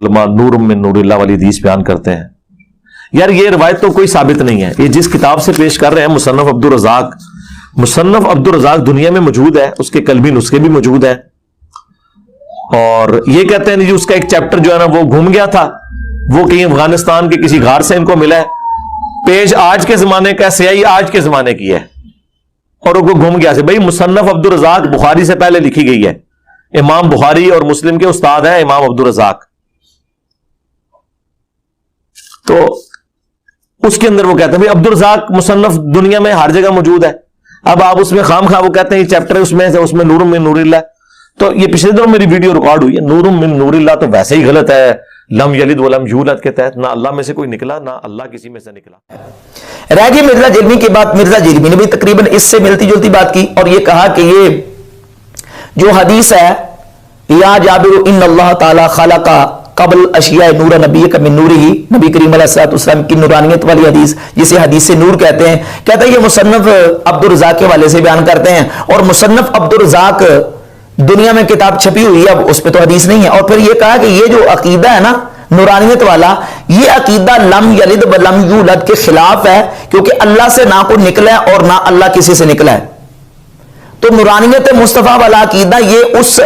नूर मिन नूरिल्लाह वाली हदीस बयान करते हैं। यार ये रिवायत तो कोई साबित नहीं है। ये जिस किताब से पेश कर रहे हैं मुसन्नफ अब्दुर रज़ाक दुनिया में मौजूद है, उसके कलमी नुस्खे भी मौजूद है। और ये कहते हैं जी उसका एक चैप्टर जो है ना वो घूम गया था, वो कहीं अफगानिस्तान के किसी घाट से इनको मिला है। पेज आज के जमाने का, स्याही आज के जमाने की है और वो घूम गया से। भाई मुसन्नफ अब्दुर रज़ाक बुखारी से पहले लिखी गई है। इमाम बुखारी और मुस्लिम के उस्ताद हैं इमाम अब्दुर रज़ाक। तो उसके अंदर वो कहते हैं भाई अब्दुल रज़ाक मुसन्नफ दुनिया में हर जगह मौजूद है। अब आप उसमें खाम खा वो कहते हैं ये चैप्टर है उसमें नूरुम मिन नूरिल्लाह। तो ये पिछले दिनों मेरी वीडियो रिकॉर्ड हुई है। नूरुम मिन नूरिल्लाह तो वैसे ही गलत है। लम यलिद व लम यूलद के तहत ना अल्लाह में से कोई निकला ना अल्लाह किसी में से निकला। रह गई मिर्जा जेलमी की बात। मिर्जा जेलमी ने भी तकरीबन इससे मिलती जुलती बात की और ये कहा कि ये जो हदीस है या जाबिर इन अल्लाह ताला खलका कबल अशिया नूर नबी का मिन नूरी ही, नबी करीम अलैहिस्सलाम की नूरानियत वाली हदीस जिसे हदीस से नूर कहते हैं। कहते हैं ये मुसन्नफ अब्दुर रज़ाक के वाले से बयान करते हैं और मुसन्नफ अब्दुर रज़ाक दुनिया में किताब छपी हुई है, अब उस पर तो हदीस नहीं है। और फिर ये कहा कि ये जो अकीदा है ना नूरानियत वाला, ये अकीदा लम यलिद व लम यूलद के खिलाफ है, क्योंकि अल्लाह से ना कोई निकला है और ना अल्लाह किसी से निकला है। तो नूरानियत मुस्तफा वाला अकीदा ये उस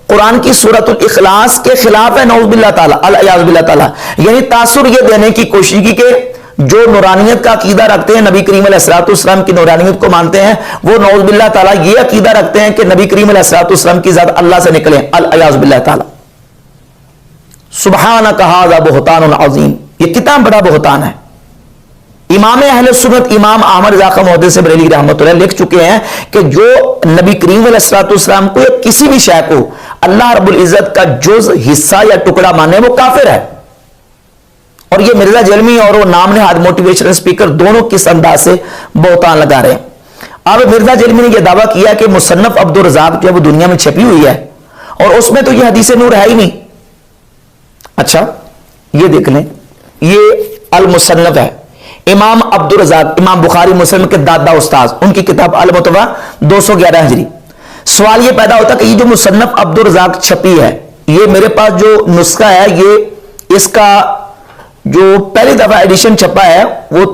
कुरान की सूरतुल इखलास के खिलाफ है। नऊज़ुबिल्लाह ताला अल-अयाज़ बिल्लाह ताला। यानी तासुर ये देने की कोशिश की कि जो नूरानियत का अकीदा रखते हैं, नबी करीम अलैहिस्सलाम की नूरानियत को मानते हैं, वो नऊज़ुबिल्लाह ताला ये अकीदा रखते हैं कि नबी करीम अलैहिस्सलाम की ज़ात अल्लाह से निकले। अल-अयाज़ बिल्लाह ताला। सुब्हानक हाज़ा बुहतानुन अज़ीम। ये कितना बड़ा बुहतान है। इमाम अहले सुन्नत इमाम अहमद रज़ा ख़ान मुहद्दिस बरेलवी रहमतुल्लाह लिख चुके हैं कि जो नबी करीम अलैहिस्सलाम को या किसी भी शय को अल्लाह रब्बुल इज्जत का जुज़, हिस्सा या टुकड़ा माने वो काफिर है। और ये मिर्जा जेलमी और वो नाम ने मोटिवेशनल स्पीकर दोनों किस अंदाज से बहुतान लगा रहे हैं। अब मिर्जा जेलमी ने यह दावा किया कि मुसन्नफ अब्दुर रज़ाक जो है वो दुनिया में छपी हुई है और उसमें तो ये हदीस नूर है ही नहीं। अच्छा ये देख लें, ये अल मुसन्नफ है इमाम अब्दुर रज़ाक, इमाम बुखारी मुस्लिम के दादा उस्ताद, उनकी किताब अल मुतवा 211 हिजरी। सवाल ये पैदा होता कि ये जो मुसन्नफ अब्दुर रज़ाक छपी है, ये मेरे पास जो नुस्खा है, ये इसका जो पहली दफा एडिशन छपा है वो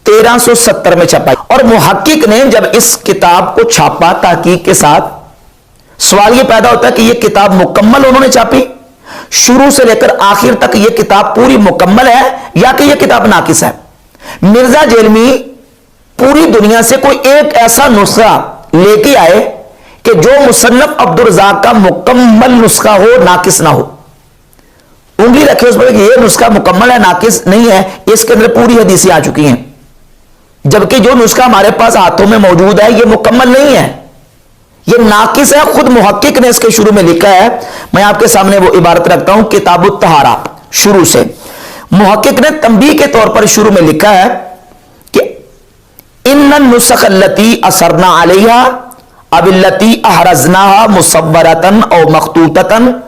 1370 में छपा है। और मुहक्किक ने जब इस किताब को छापा तहकीक के साथ, सवाल ये पैदा होता है कि ये किताब मुकम्मल उन्होंने छापी, शुरू से लेकर आखिर तक ये किताब पूरी मुकम्मल है या कि ये किताब नाकिस है। मिर्जा जेलमी पूरी दुनिया से कोई एक ऐसा नुस्खा लेके आए कि जो मुसन्नफ अब्दुर रज़ाक का मुकम्मल नुस्खा हो, नाकिस ना हो। उंगली रखे उस पर कि ये नुस्खा मुकम्मल है, नाकिस नहीं है, इसके अंदर पूरी हदीसें आ चुकी हैं। जबकि जो नुस्खा हमारे पास हाथों में मौजूद है ये मुकम्मल नहीं है, ये नाकिस है। खुद मुहक्किक ने इसके शुरू में लिखा है, मैं आपके सामने वो इबारत रखता हूं किताबुत तहारा। शुरू से मुहक्किक ने तंबीह के तौर पर शुरू में लिखा है कि इन्नन नुस्ख अल्लती असरना अलैहा अबिल्लती अहरजनाहा मुसव्वरतन औ मखतूततन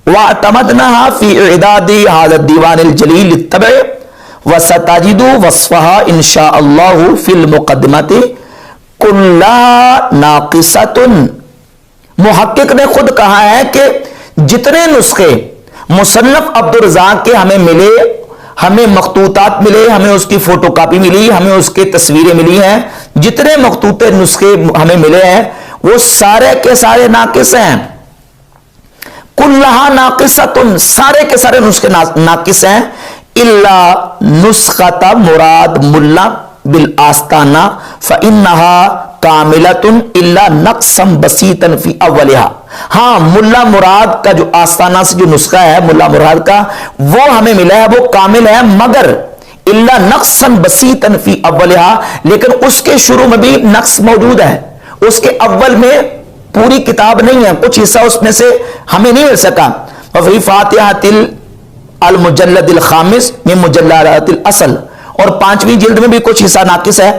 व तमदनाहा फी इदादी हाज़ा दीवानिल जलील इत्तबअ व सताजिदु वस्फहा इंशाअल्लाहु फिल मुक़द्दिमति कुल्ला नाकिसतुन। मुहक्किक ने खुद कहा है कि जितने नुस्खे मुसन्नफ अब्दुर रज़ाक के हमें मिले, हमें मखतूतात मिले, हमें उसकी फोटोकॉपी मिली, हमें उसकी तस्वीरें मिली हैं, जितने मखतूते नुस्खे हमें मिले हैं वो सारे के सारे नाकिस हैं। कुल्लहा नाकिसतुन, सारे के सारे नुस्खे नाकिस हैं। इल्ला नुस्खता मुराद मुल्ला बिल आस्ताना फ़इन्नहा कामिलतुन इल्ला नक्सम बसीतन फी अव्वलिहा। हाँ, मुल्ला मुराद का जो आस्ताना से जो नुस्खा है मुल्ला मुराद का, वो हमें मिला है, वो कामिल है, मगर इल्ला नक्सन बसीतन फी अव्वलिहा, लेकिन उसके शुरू में भी नक्स मौजूद है, उसके अव्वल में पूरी किताब नहीं है, कुछ हिस्सा उसमें से हमें नहीं मिल सका। वफ़ी फातिहातिल अल मुजल्लदिल खामिस मिन मुजल्लातिल असल, और 5वीं जिल्द में भी कुछ हिस्सा नाकिस है।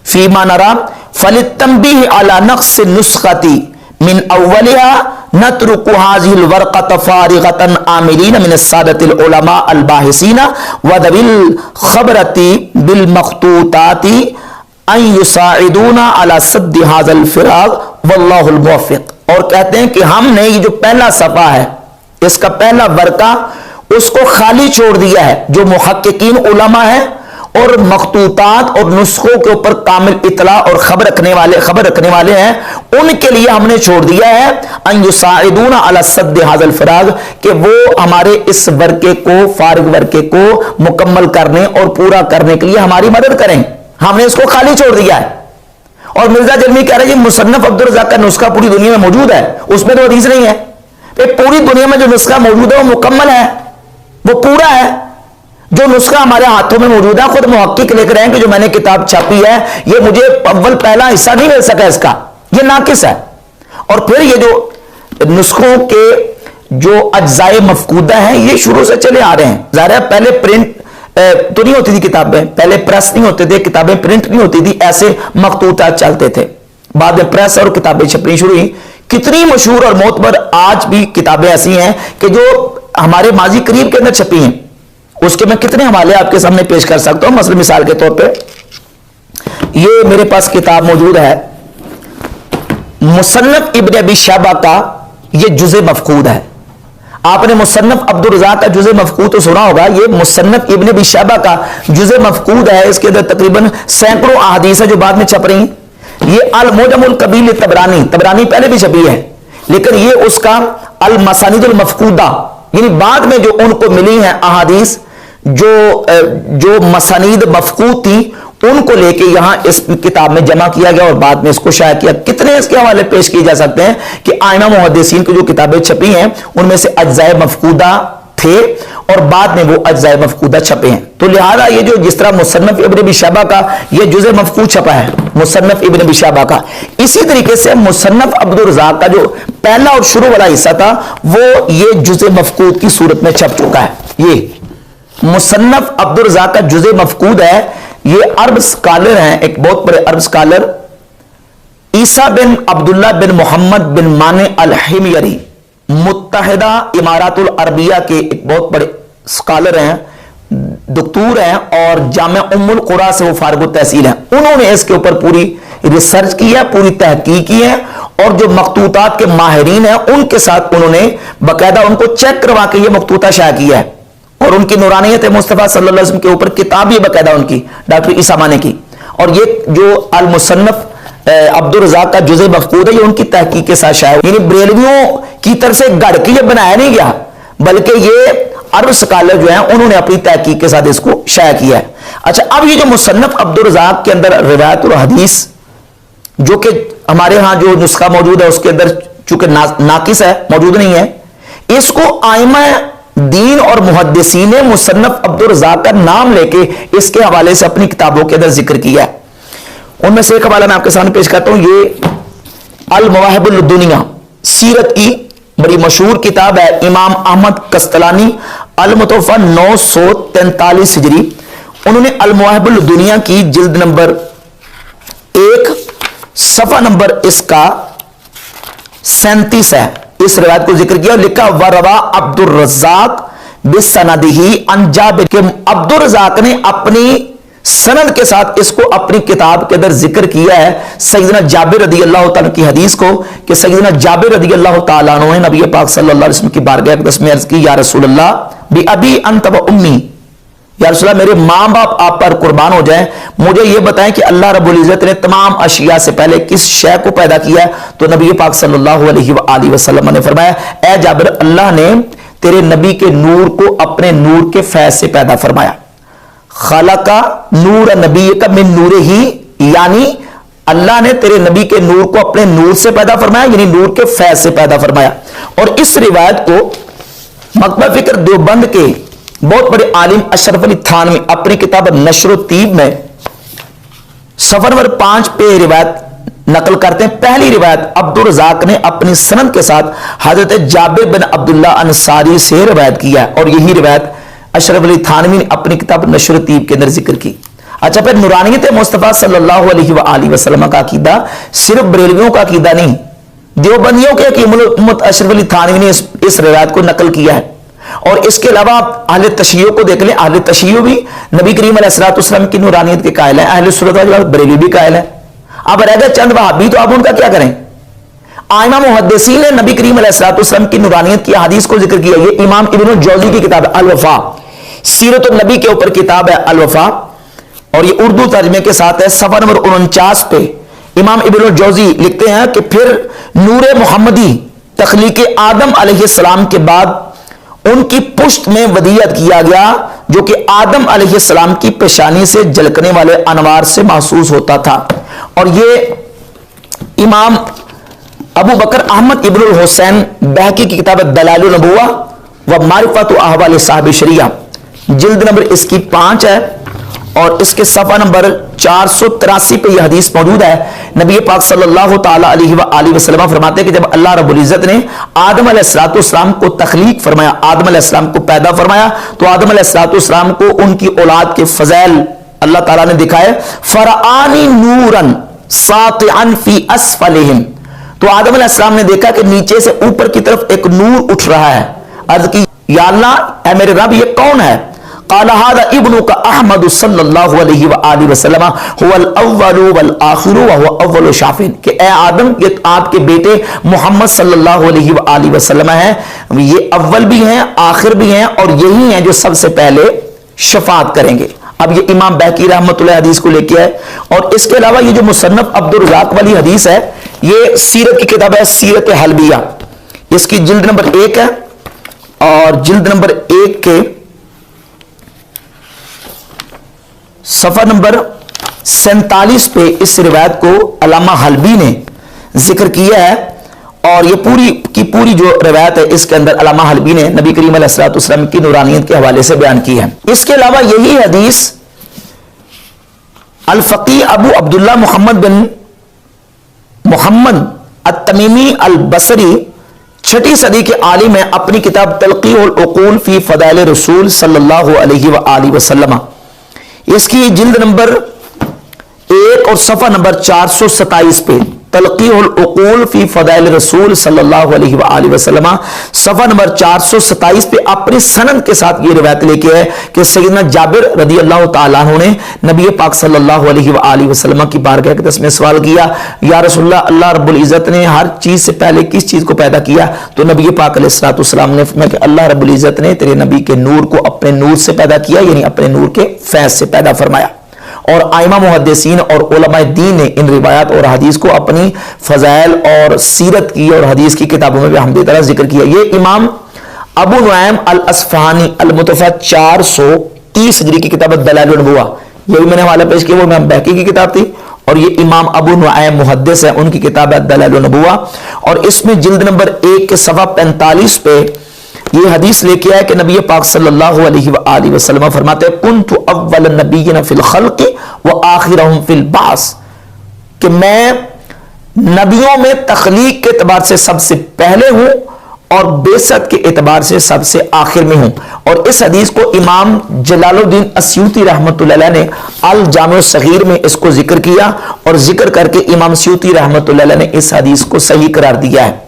फीमा नरा फलितंबीह अला नक्स नुस्खती मिन अव्वलिहा नत्रुकु हाज़िहिल वर्क़त फ़ारिग़तन आमिलीन मिन अस्सादतिल उलमा अल बाहिसीना व दविल ख़बरती बिल मख़तूताती अन युसाइदूना अला सद्दि हाज़ल फ़िराग़ वल्लाहुल मुवफ़्फ़िक़। और कहते हैं कि हमने ये जो पहला सफ़ा है, इसका पहला वर्का उसको खाली छोड़ दिया है। जो मुहक्किकीन उलमा है और मखतूतात और नुस्खों के ऊपर कामिल इतला और खबर रखने वाले हैं, उनके लिए हमने छोड़ दिया है अन युसाइदूना अला सद्द हाज़ल फराग, कि वो हमारे इस वर्के को, फारिग वर्के को मुकम्मल करने और पूरा करने के लिए हमारी मदद करें। हमने इसको खाली छोड़ दिया है। और मिर्जा जलमी कह रहे हैं मुसन्नफ अब्दुल रज़ाक का नुस्खा पूरी दुनिया में मौजूद है, उसमें तो हदीस नहीं है। पूरी दुनिया में जो नुस्खा मौजूद है वो मुकम्मल है, वो पूरा है। जो नुस्खा हमारे हाथों में मौजूद है, खुद मुहक्किक लिख रहे हैं कि जो मैंने किताब छापी है, ये मुझे अव्वल पहला हिस्सा नहीं मिल सका, इसका ये नाकिस है। और फिर ये जो नुस्खों के जो अज्जाए मफकूदा हैं, ये शुरू से चले आ रहे हैं। ज़ाहिर है पहले प्रिंट तो नहीं होती थी किताबें, पहले प्रेस नहीं होते थे, किताबें प्रिंट नहीं होती थी, ऐसे मखतूतात चलते थे। बाद में प्रेस और किताबें छपनी शुरू हुई। कितनी मशहूर और मोतबर आज भी किताबें ऐसी हैं कि जो हमारे माजी करीब के अंदर छपी हैं, उसके मैं कितने हवाले आपके सामने पेश कर सकता हूं। मसलन मिसाल के तौर पे ये मेरे पास किताब मौजूद है, मुसन्नफ इब्न अबी शैबा का ये जुज़े मफकूद है। आपने मुसन्नफ अब्दुल रज़ाक का जुज़े मफकूद तो सुना होगा, ये मुसन्नफ इब्न अबी शैबा का जुज़े मफकूद है। इसके अंदर तकरीबन सैकड़ों अहादीस है जो बाद में छप रही। ये अल मुजमुल कबीर तबरानी पहले भी छपी है, लेकिन ये उसका अल मसानिदुल मफकूदा, यानी बाद में जो उनको मिली हैं अहादीस, जो मसानीद मफकूद थी, उनको लेके यहां इस किताब में जमा किया गया और बाद में इसको शाया किया। कितने इसके हवाले पेश किए जा सकते हैं कि आइमा मुहद्दिसीन की जो किताबें छपी हैं, उनमें से अज्जाए मफकूदा थे और बाद में वो अज्जाए मफकूदा छपे हैं। तो लिहाजा ये जो जिस तरह मुसन्नफ इब्न अबी शैबा का ये जुज़े मफकूद छपा है, मुसन्नफ इब्न अबी शैबा का, इसी तरीके से मुसन्नफ अब्दुल रज़ाक का जो पहला और शुरू वाला हिस्सा था, वो ये जुज़े मफकूद की सूरत में छप चुका है। ये मुसन्नफ अब्दुल रज़ाक का जुज़े मफकूद है। ये अरब स्कॉलर हैं, एक बहुत बड़े अरब स्कॉलर ईसा बिन अब्दुल्ला बिन मोहम्मद बिन माने अल हिमयरी, मुत्तहिदा इमारातुल अरबिया के एक बहुत बड़े स्कॉलर हैं, दुक्तूर हैं और जामिया उम्मुल कुरा से वो फारिग तहसील हैं। उन्होंने इसके ऊपर पूरी रिसर्च की है, पूरी तहकीक की है और जो मखतूतात के माहिरीन हैं उनके साथ उन्होंने बाकायदा उनको चेक करवा के ये मखतूता शाया किया है। और उनकी नूरानियत मुस्तफ़ा सल्लल्लाहु अलैहि वसल्लम के ऊपर किताब भी बाकायदा उनकी डॉक्टर ईसा माने की। और ये जो अल मुसन्नफ अब्दुल रज़ाक का जुज़े मफकूद है, ये उनकी तहकीक के साथ शाया, यानी बरेलवियों की तरफ से गढ़ के ये बनाया नहीं गया, बल्कि ये अरब स्कॉलर जो हैं उन्होंने अपनी तहकीक के साथ इसको शाया किया है। अच्छा, अब ये जो मुसन्नफ अब्दुल रज़ाक के अंदर रिवायत और हदीस जो कि हमारे यहाँ जो नुस्खा मौजूद है उसके अंदर चूंकि नाकिस है, मौजूद नहीं है, इसको आइमा दीन और मुहद्दिसीन ने मुसन्नफ अब्दुल रज़ाक का नाम लेके इसके हवाले से अपनी किताबों के अंदर जिक्र किया है। उनमें से एक हवाला मैं आपके सामने पेश करता हूं। ये अल मवाहिबुल दुनिया सीरत की बड़ी मशहूर किताब है, इमाम अहमद कस्तलानी अल मुतवफ़ा 943 हिजरी। उन्होंने अल मवाहिबुल दुनिया की जिल्द नंबर 1 सफ़ा नंबर इसका 37 है, इस रिवायत को जिक्र किया और लिखा वरवा अब्दुल रज़ाक बिसनदिही अन जाबिर, कि अब्दुल रज़ाक ने अपनी सनद के साथ इसको अपनी किताब के अंदर जिक्र किया है सैयदना जाबिर रदी अल्लाह तआला की हदीस को, कि सैयदना जाबिर रदी अल्लाह तआला अन्हु ने नबी पाक सल्लल्लाहु अलैहि वसल्लम की बारगाह में अर्ज की, या रसूल अल्लाह बि अबी अंत व उम्मी, या रसूल अल्लाह मेरे माँ बाप आप पर कुर्बान हो जाए, मुझे यह बताएं कि अल्लाह रब्बुल इज्जत ने तमाम अशिया से पहले किस शय को पैदा किया है। तो नबी पाक सल्लल्लाहु अलैहि वसल्लम ने फरमाया, ए जाबिर, अल्लाह ने तेरे नबी के नूर को अपने नूर के फैज से पैदा फरमाया। खलका नूर नबी का मिन नूर ही, यानी अल्लाह ने तेरे नबी के नूर को अपने नूर से पैदा फरमाया, यानी नूर के फैज से पैदा फरमाया। और इस रिवायत को मकतबा फिक्र देवबंद के बहुत बड़े आलिम अशरफ अली थानवी अपनी किताब नशर तीब में सफर नंबर 5 पे रिवायत नकल करते हैं। पहली रिवायत अब्दुल रज़ाक ने अपनी सनद के साथ हजरत जाबिर बिन अब्दुल्ला अंसारी से रिवायत किया है और यही रिवायत अशरफ अली थानवी ने अपनी किताब नशर तीब के अंदर जिक्र की। अच्छा, फिर नूरानियत मुस्तफ़ा सल्लल्लाहु अलैहि वसल्लम का अकीदा सिर्फ बरेलवियों का अकीदा नहीं, देवबंदियों के हकीमुल उम्मत अशरफ अली थानवी ने इस रिवायत को नकल किया है। और इसके अलावा आप अहले तशय्युह को देख लें, अहले तशय्युह भी नबी करीम अलैहिस्सलाम की नूरानियत के कायल हैं, अहले सुन्नत वल जमात बरेली भी कायल है। अब रह गए चंद वहाबी, तो आप उनका क्या करें? आइमा मुहद्दिसीन ने नबी करीम अलैहिस्सलाम की नूरानियत की हदीस को जिक्र किया। ये इमाम इब्न जौजी की किताब है अल वफा, सीरत नबी के ऊपर किताब है अल वफा, और ये उर्दू तर्जमे के साथ है। सफा नंबर 49 पे इमाम इब्न जौजी लिखते हैं कि फिर नूरे मोहम्मदी तख्लीक आदम अलैहिस्सलाम के बाद उनकी पुश्त में वदीयत किया गया, जो कि आदम अलैहिस्सलाम की पेशानी से झलकने वाले अनवार से महसूस होता था। और ये इमाम अबू बकर अहमद इब्नुल हुसैन बहकी की किताब दलाइलुन नबुव्वा व मारिफत अहवाल साहिब शरिया, जिल्द नंबर इसकी 5 है, और इसके सफा नंबर 483 पे यह हदीस मौजूद है। नबी पाक सल्लल्लाहु ताला अलैहि वसल्लम फरमाते हैं कि जब अल्लाह रब्बुल इज्जत ने आदम अलैहिस्सलाम को तख्लीक फरमाया, आदम अलैहिस्सलाम को पैदा फरमाया, तो आदम अलैहिस्सलाम को उनकी औलाद के फज़ैल अल्लाह ताला ने दिखाए। फरआनी नूरन सातिअन फी अस्फलिहिम, तो आदम अलैहिस्सलाम ने देखा कि नीचे से ऊपर की तरफ एक नूर उठ रहा है। अर्ज़ की या अल्लाह, ऐ मेरे रब, ये कौन है? क़ाल हाज़ा इब्नुका अहमद सल्लल्लाहु अलैहि वसल्लम हुवल अव्वलु वल आखिरु व हुवा अव्वलु शाफ़िन, कि ए आदम, ये आपके बेटे मोहम्मद सल्लल्लाहु अलैहि वसल्लम है, ये अव्वल भी हैं, आखिर भी हैं, और यही हैं जो सबसे पहले शफात करेंगे। अब ये इमाम बहकी रहमतुल्लाह हदीस को लेके आए। और इसके अलावा ये जो मुसन्नफ अब्दुर रज़ाक वाली हदीस है, ये सीरत की किताब है सीरत हलबिया, इसकी जिल्द नंबर 1 है, और जिल्द नंबर 1 के सफा नंबर 47 पे इस रिवायत को अल्लामा हलबी ने जिक्र किया है। और ये पूरी की पूरी जो रिवायत है, इसके अंदर अल्लामा हलबी ने नबी करीम अलैहिस्सलाम की नूरानियत के हवाले से बयान की है। इसके अलावा यही हदीस अल फकीह अबू अब्दुल्ला मोहम्मद बिन मोहम्मद अत-तमीमी अल बसरी 6ठी सदी के आलिम है, अपनी किताब तलक़ीहुल उक़ूल फी फ़दाइल रसूल सल्लल्लाहु अलैहि वसल्लम, इसकी जिल्द नंबर 1 और सफ़ा नंबर 427 पे तलक़ीहुल उक़ूल फी फ़दाइल रसूल सल्लल्लाहु अलैहि वसल्लम, सफ़ा नंबर 427 पे अपनी सनद के साथ ये रिवायत लेके है कि सैयदना जाबिर रदी अल्लाह तआला अन्हु ने नबी पाक सल्लल्लाहु अलैहि वसल्लम की बारगाह के दस में सवाल किया, या रसूलल्लाह, अल्लाह रब्बुल इज़्ज़त ने हर चीज से पहले किस चीज को पैदा किया? तो नबी पाक अलैहिस्सलाम ने फरमाया कि अल्लाह रब्बुल इज़्ज़त ने तेरे नबी के नूर को अपने नूर से पैदा किया, यानी अपने नूर के फैज़ से पैदा फरमाया। और आइमा मुहद्दिसीन और उलमाए दीन ने इन रिवायात और हदीस को अपनी फज़ाइल और सीरत की और हदीस की किताबों में भी अहमदियत जिक्र किया। ये इमाम अबू नुआइम अल अस्फहानी अल मुतफ़ा 430 हिजरी की किताब दलाइलुन नबुव्वा, ये भी मैंने हवाला पेश किया, वो इमाम बहकी की किताब थी। और ये इमाम अबू नुआइम मुहद्दिस है, उनकी किताब है दलाइलुन नबुव्वा, और इसमें जिल्द नंबर 1 के सफ़ा 45 पे ये हदीस लेके आया कि नबी पाक सल्लल्लाहु अलैहि वसल्लम फरमाते हैं, कुन्तु अव्वल नबिय्यिन फिल खल्क़ि व आखिरहुम फिल बास, कि मैं नबियों में तख्लीक के एतबार से सबसे पहले हूं और बेसत के एतबार से सबसे आखिर में हूं। और इस हदीस को इमाम जलालुद्दीन अस्यूती रहमतुल्लाह अलैह ने अल जामे सगीर में इसको जिक्र किया, और जिक्र करके इमाम अस्यूती रहमतुल्लाह अलैह ने इस हदीस को सही करार दिया है।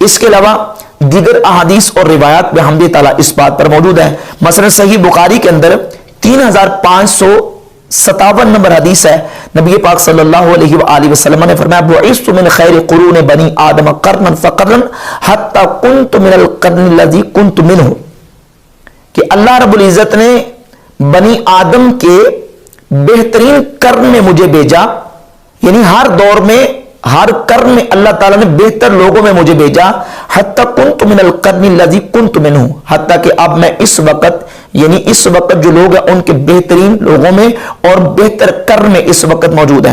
इसके अलावा दीगर अहादीस और रिवायात में हम्द ताला इस बात पर मौजूद है। मसलन सही बुखारी के अंदर 3557 नंबर हदीस है, नबी पाक सल्लल्लाहु अलैहि वसल्लम ने फरमाया, बुइस्तु मिन खैरि कुरून बनी आदम कर्नन फकर्नन हत्ता कुन्तु मिनल कर्नि लज़ी कुन्तु मिन्हु, कि अल्लाह रब्बुल इज़्ज़त ने बनी आदम के बेहतरीन कर्न में मुझे भेजा, यानी हर दौर में हर कर्न में अल्लाह ताला ने बेहतर लोगों में मुझे भेजा। हत्ता कुन्तु मिनल कर्नि लज़ी कुन्तु मिन्हु, हत्ता कि अब मैं इस वक्त, यानी इस वक्त जो लोग हैं उनके बेहतरीन लोगों में और बेहतर कर्न में इस वक्त मौजूद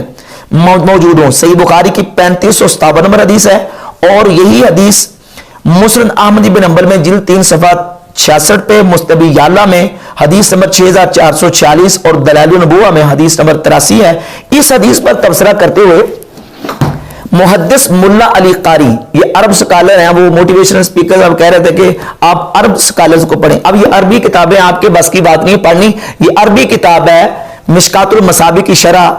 हूं। सही बुखारी की 3557 नंबर हदीस है। और यही हदीस मुस्नद अहमद बिन हंबल में जिल्द 3 सफ़ा 66 पे, मुस्तबी याला में हदीस नंबर 6446 और दलाइलुन नबुव्वा में हदीस नंबर 83 है। इस हदीस पर तबसरा करते हुए मुहद्दिस मुल्ला अली कारी, ये अरब स्कॉलर हैं, वो मोटिवेशनल स्पीकर, अब कह रहे थे कि आप अरब स्कॉलर्स को पढ़ें। अब ये अरबी किताबें आपके बस की बात नहीं पढ़नी, ये अरबी किताब है मिशकातुल मसाबी की शरह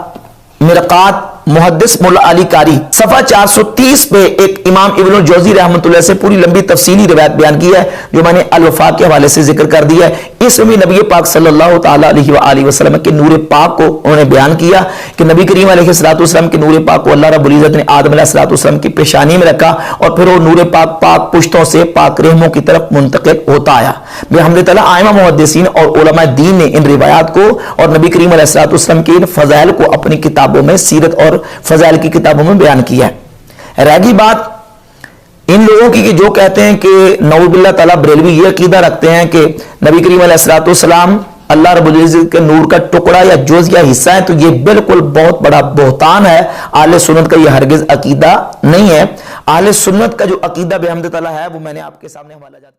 मिरकात, मुहद्दिस मुल्ला अली कारी, सफ़ा 430 पे एक इमाम इब्न जौजी रहमतुल्लाह से पूरी लंबी तफसीली रिवायत बयान की है, जो मैंने अल वफा के हवाले से जिक्र कर दिया है। इसमें नबी पाक सल्लल्लाहु ताला अलैहि वसल्लम के नूर पाक को उन्होंने बयान किया कि नबी करीम अलैहिस्सलाम के नूर पाक को अल्लाह रब्बुल इज्जत ने आदम अलैहिस्सलाम की पेशानी में रखा और फिर वो नूर पाक पुश्तों से पाक रहमों की तरफ मुंतकिल होता आया। बिहम्दिल्लाह आइमा मुहद्दिसीन और उलमा दीन ने इन रिवायात को और नबी करीम अलैहिस्सलाम के इन फजाइल को अपनी किताबों में, सीरत और फजाइल की किताबों में बयान किया है। रह गई बात इन लोगों की कि जो कहते हैं कि नऊजुबिल्लाह ताला बरेलवी ये अकीदा रखते हैं कि नबी करीम अलैहिस्सलाम अल्लाह रब्बुल इज्जत के नूर का टुकड़ा या जुज़ या हिस्सा है, तो ये बिल्कुल बहुत बड़ा बहतान है। आले सुन्नत का ये हरगिज अकीदा नहीं है। आले सुन्नत का जो अकीदा बिहम्दिल्लाह है वो मैंने आपके सामने हवाला जात